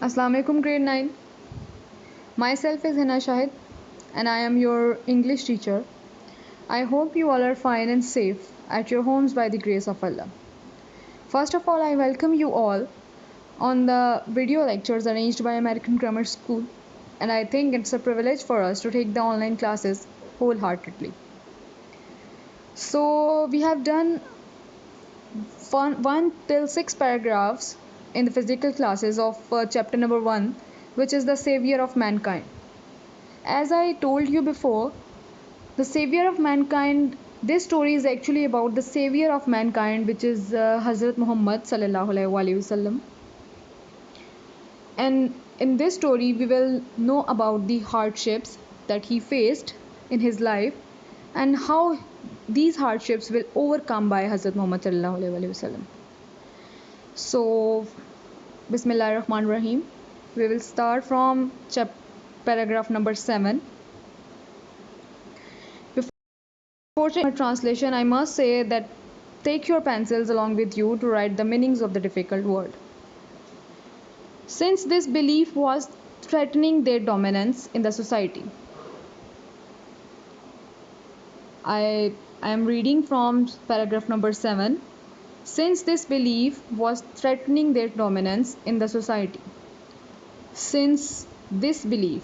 Assalamu alaikum grade 9. Myself is Hina Shahid and I am your English teacher. I hope you all are fine and safe at your homes by the grace of Allah. First of all, I welcome you all on the video lectures arranged by American Grammar School, and I think it's a privilege for us to take the online classes wholeheartedly. So we have done 1 till 6 paragraphs in the physical classes of chapter number 1, which is the savior of mankind. As I told you before, the savior of mankind, this story is actually about the savior of mankind, which is Hazrat Muhammad sallallahu alaihi wasallam. And in this story we will know about the hardships that he faced in his life and how these hardships will overcome by Hazrat Muhammad sallallahu alaihi wasallam. So Bismillahir Rahmanir Rahim. We will start from paragraph number 7. Before my translation, I must say that take your pencils along with you to write the meanings of the difficult word. Since this belief was threatening their dominance in the society. I am reading from paragraph number 7. Since this belief was threatening their dominance in the society. Since this belief,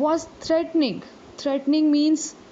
was threatening means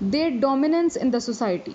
their dominance in the society,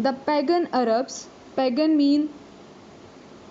The pagan Arabs, pagan mean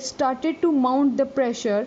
started to mount the pressure.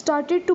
Started to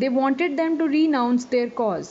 They wanted them to renounce their cause.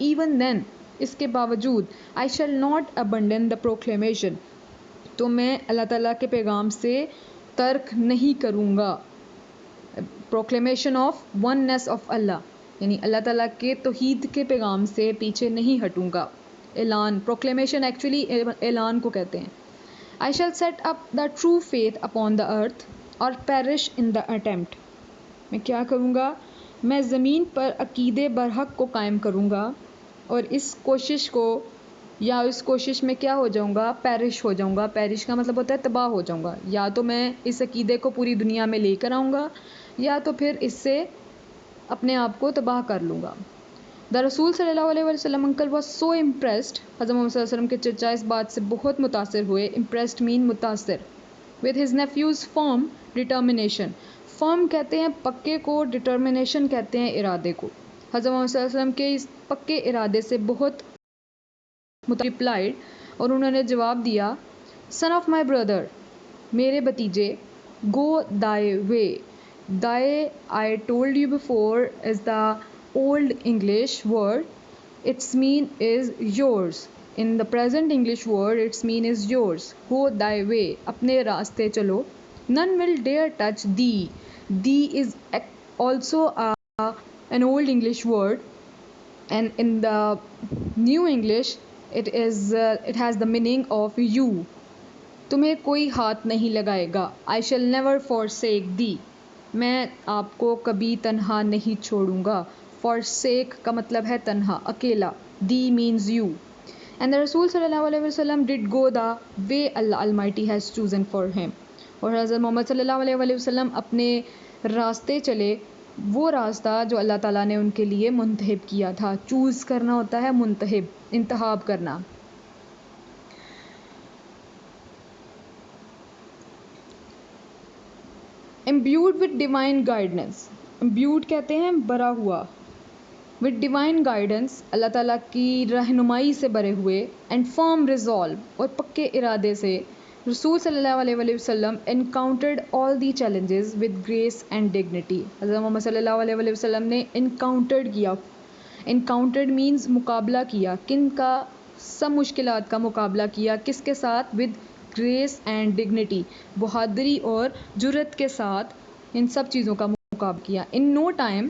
even then اس کے باوجود I shall not abandon the proclamation, تو میں اللہ تعالیٰ کے پیغام سے ترک نہیں کروں گا. پروکلیمیشن آف وننس آف اللہ، یعنی اللہ تعالیٰ کے توحید کے پیغام سے پیچھے نہیں ہٹوں گا. اعلان، پروکلیمیشن ایکچولی اعلان کو کہتے ہیں. I shall set up the true faith upon the earth or perish in the attempt. میں کیا کروں گا؟ میں زمین پر عقیدے برحق کو قائم کروں گا اور اس کوشش میں کیا ہو جاؤں گا؟ پیرش ہو جاؤں گا. پیرش کا مطلب ہوتا ہے تباہ ہو جاؤں گا. یا تو میں اس عقیدے کو پوری دنیا میں لے کر آؤں گا یا تو پھر اس سے اپنے آپ کو تباہ کر لوں گا. دا رسول صلی اللہ علیہ وسلم انکل واز سو امپریسڈ، حضرت محمد صلی اللہ علیہ وسلم کے چچا اس بات سے بہت متاثر ہوئے. امپریسڈ مین متاثر. With his nephew's firm determination. Firm کہتے ہیں پکے کو، ڈٹرمنیشن کہتے ہیں ارادے کو. حضرت محمد صلی اللہ علیہ وسلم کے اس پکے ارادے سے بہت ریپلائڈ، اور انہوں نے جواب دیا، سن آف مائی بردر، میرے بتیجے، گو thy way. Thy I told you before is the old English word, it's mine is yours. In the present English word it's mine is yours. Go thy way, اپنے راستے چلو. None will dare touch thee. Thee is also an old English word, and in the new English it has the meaning of you. تمہیں کوئی ہاتھ نہیں لگائے گا. I shall never forsake thee. میں آپ کو کبھی تنہا نہیں چھوڑوں گا. forsake کا مطلب ہے تنہا، اکیلا. thee means you. And the Rasul صلی اللہ علیہ وسلم did go the way Allah Almighty has chosen for him. اور حضرت محمد صلی اللہ علیہ وسلم اپنے راستے چلے، وہ راستہ جو اللہ تعالیٰ نے ان کے لیے منتخب کیا تھا. چوز کرنا ہوتا ہے منتخب، انتخاب کرنا. imbued with divine guidance. imbued کہتے ہیں بھرا ہوا. with divine guidance، اللہ تعالیٰ کی رہنمائی سے بھرے ہوئے. and firm resolve، اور پکے ارادے سے رسول صلی اللہ علیہ وسلم encountered all the challenges with grace and dignity. حضرت محمد صلی اللہ علیہ وسلم نے encountered کیا. encountered means مقابلہ کیا. کن کا؟ سب مشکلات کا مقابلہ کیا. کس کے ساتھ؟ with grace and dignity، بہادری اور جرأت کے ساتھ ان سب چیزوں کا مقابلہ کیا. in no time،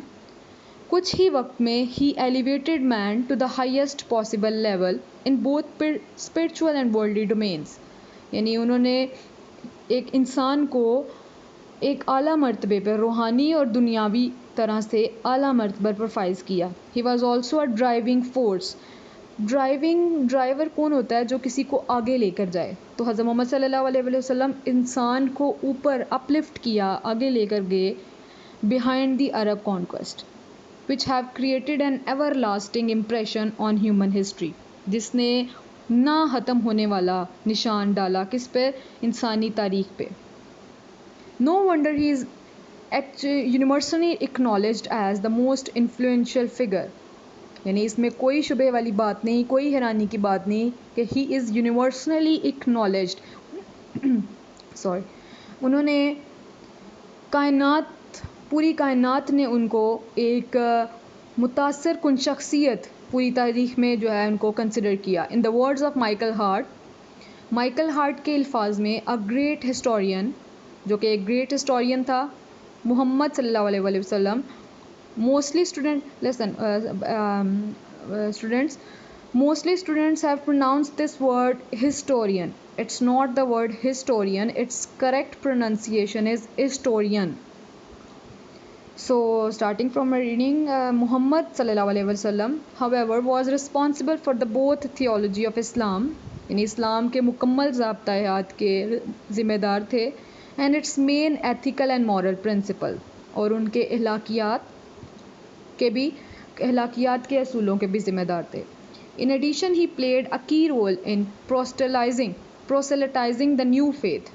کچھ ہی وقت میں he elevated man to the highest possible level in both spiritual and worldly domains. یعنی انہوں نے ایک انسان کو ایک اعلیٰ مرتبے پر، روحانی اور دنیاوی طرح سے اعلیٰ مرتبہ پر فائز کیا. he was also a driving force. Driver کون ہوتا ہے؟ جو کسی کو آگے لے کر جائے. تو حضرت محمد صلی اللہ علیہ وسلم انسان کو اوپر اپ لفٹ کیا، آگے لے کر گئے. behind the Arab conquest which have created an everlasting impression on human history، جس نے نہ ختم ہونے والا نشان ڈالا کس پہ؟ انسانی تاریخ پہ. no wonder he is universally acknowledged as the most influential figure. یعنی اس میں کوئی شبہ والی بات نہیں، کوئی حیرانی کی بات نہیں کہ he is universally acknowledged. sorry، انہوں نے پوری کائنات نے ان کو ایک متاثر کن شخصیت پوری تاریخ میں جو ہے ان کو کنسیڈر کیا. In the words of Michael Hart کے الفاظ میں، a great historian، جو کہ ایک گریٹ ہسٹورین تھا، محمد صلی اللہ علیہ وسلم. Mostly students have pronounced this word historian. It's not the word historian, its correct pronunciation is historian. So starting from my reading, Muhammad sallallahu alaihi wasallam however was responsible for the both theology of Islam، یعنی اسلام کے مکمل ضابطہ حیات کے ذمہ دار تھے، and its main ethical and moral principle، اور ان کے اخلاقیات کے اصولوں کے بھی ذمہ دار تھے. In addition he played a key role in proselytizing the new faith،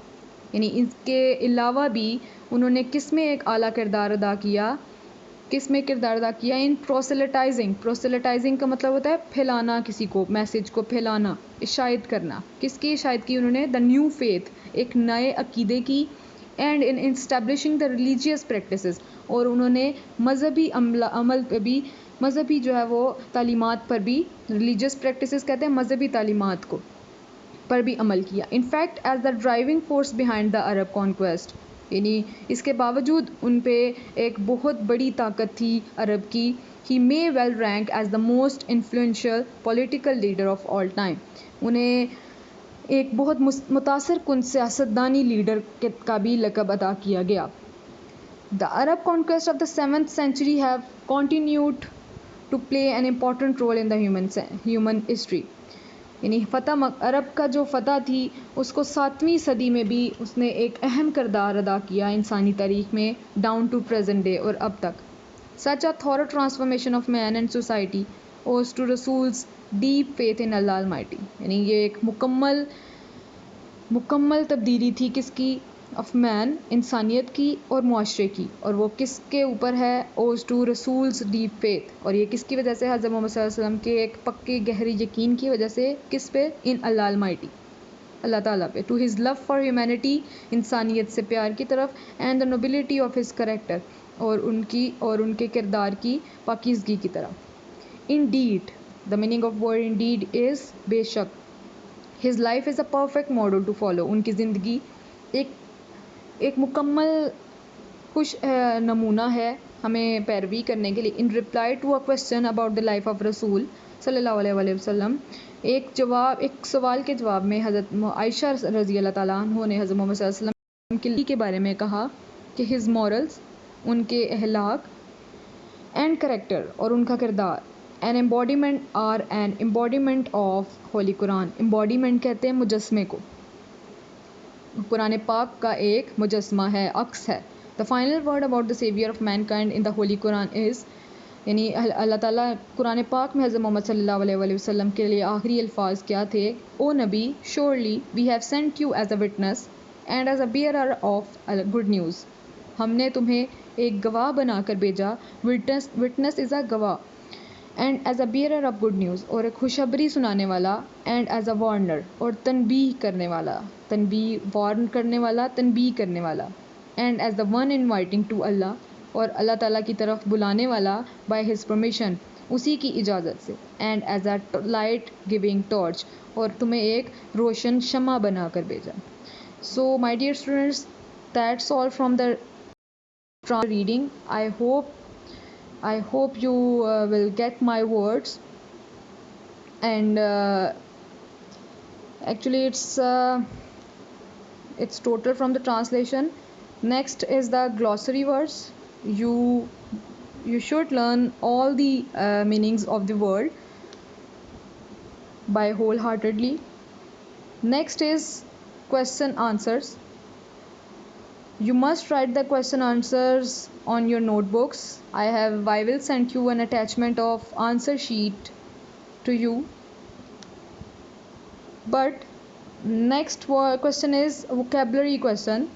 یعنی اس کے علاوہ بھی انہوں نے کس میں ایک اعلیٰ کردار ادا کیا؟ ان پروسیلیٹائزنگ کا مطلب ہوتا ہے پھیلانا، کسی کو میسج کو پھیلانا، اشاعت کرنا. کس کی اشاعت کی انہوں نے؟ دا نیو فیتھ، ایک نئے عقیدے کی. And in establishing the religious practices, اور انہوں نے مذہبی عمل پہ بھی مذہبی جو ہے وہ تعلیمات پر بھی، ریلیجیس پریکٹسز کہتے ہیں مذہبی تعلیمات کو پر بھی عمل کیا. In fact as the driving force behind the Arab conquest, یعنی اس کے باوجود ان پہ ایک بہت بڑی طاقت تھی عرب کی. He may well rank as the most influential political leader of all time. انہیں ایک بہت متاثر کن سیاستدانی لیڈر کا بھی لقب عطا کیا گیا. The Arab conquest of the 7th century have continued to play an important role in the human history. یعنی عرب کا جو فتح تھی اس کو 7ویں صدی میں بھی اس نے ایک اہم کردار ادا کیا انسانی تاریخ میں ڈاؤن ٹو پریزنٹ ڈے اور اب تک. Such a thorough transformation of man and society owes to Rasul's deep faith in Allah Almighty. یعنی یہ ایک مکمل تبدیلی تھی کس کی؟ آف مین، انسانیت کی اور معاشرے کی. اور وہ کس کے اوپر ہے؟ اوز ٹو رسولز ڈیپ فیتھ. اور یہ کس کی وجہ سے؟ حضرت محمد صلی اللہ علیہ وسلم کے ایک پکے گہری یقین کی وجہ سے. کس پہ؟ ان اللہ المائٹی، اللہ تعالیٰ پہ. To his love for humanity, انسانیت سے پیار کی طرف. And the nobility of his character, اور ان کے کردار کی پاکیزگی کی طرف. Indeed, the meaning of word indeed is بے شک. His life is a perfect model to follow. ان کی زندگی ایک مکمل خوش نمونہ ہے ہمیں پیروی کرنے کے لیے. In reply to a question about the life of رسول صلی اللہ علیہ وسلم، ایک سوال کے جواب میں حضرت عائشہ رضی اللہ تعالیٰ عنہ نے حضرت محمد صلی اللہ علیہ وسلم کے بارے میں کہا کہ ہز مورلز، ان کے اخلاق، اینڈ کریکٹر، اور ان کا کردار، an embodiment of holy Quran. Embodiment کہتے ہیں مجسمے کو، قرآن پاک کا ایک مجسمہ ہے، عکس ہے. The final word about the saviour of mankind in the holy Quran is, یعنی اللہ تعالیٰ قرآن پاک میں حضرت محمد صلی اللہ علیہ وسلم کے لیے آخری الفاظ کیا تھے؟ او نبی، surely we have sent you as a witness and as a bearer of good news. ہم نے تمہیں ایک گواہ بنا کر بھیجا. وٹنس از اے گواہ. And as a bearer of good news, اور ایک خوشخبری سنانے والا. اینڈ ایز اے وارنر، اور تنبیہ کرنے والا. وارن کرنے والا، تنبیہ کرنے والا. And as the one inviting to Allah, اور اللہ تعالیٰ کی طرف بلانے والا. بائی ہز پرمیشن، اسی کی اجازت سے. And as a light giving torch, اور تمہیں ایک روشن شمع بنا کر بھیجا. So my dear students, that's all from the reading. I hope you will get my words, and actually it's total from the translation. Next is the glossary words. You should learn all the meanings of the word by wholeheartedly. Next is question answers. You must write the question answers on your notebooks. I will send you an attachment of answer sheet to you. But next question is vocabulary question.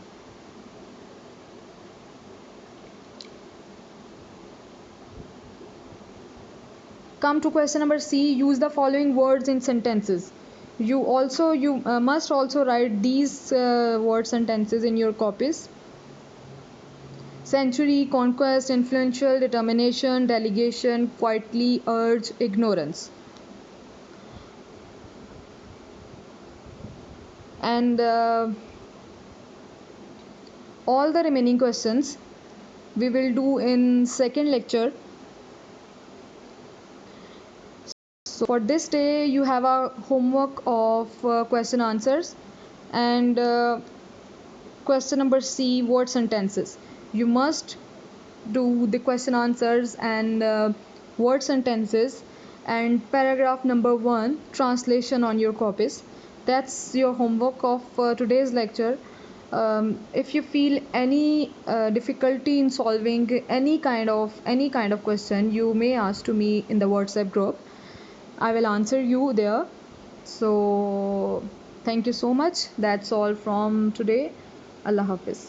Come to question number C. Use the following words in sentences. You must also write these word sentences in your copies. Century, conquest, influential, determination, delegation, quietly, urge, ignorance. And all the remaining questions we will do in second lecture. So for this day you have a homework of question answers and question number C, word sentences. You must do the question answers and word sentences and paragraph number 1 translation on your copies. That's your homework of today's lecture. If you feel any difficulty in solving any kind of question, you may ask to me in the WhatsApp group. I will answer you there. So thank you so much. That's all from today. Allah Hafiz.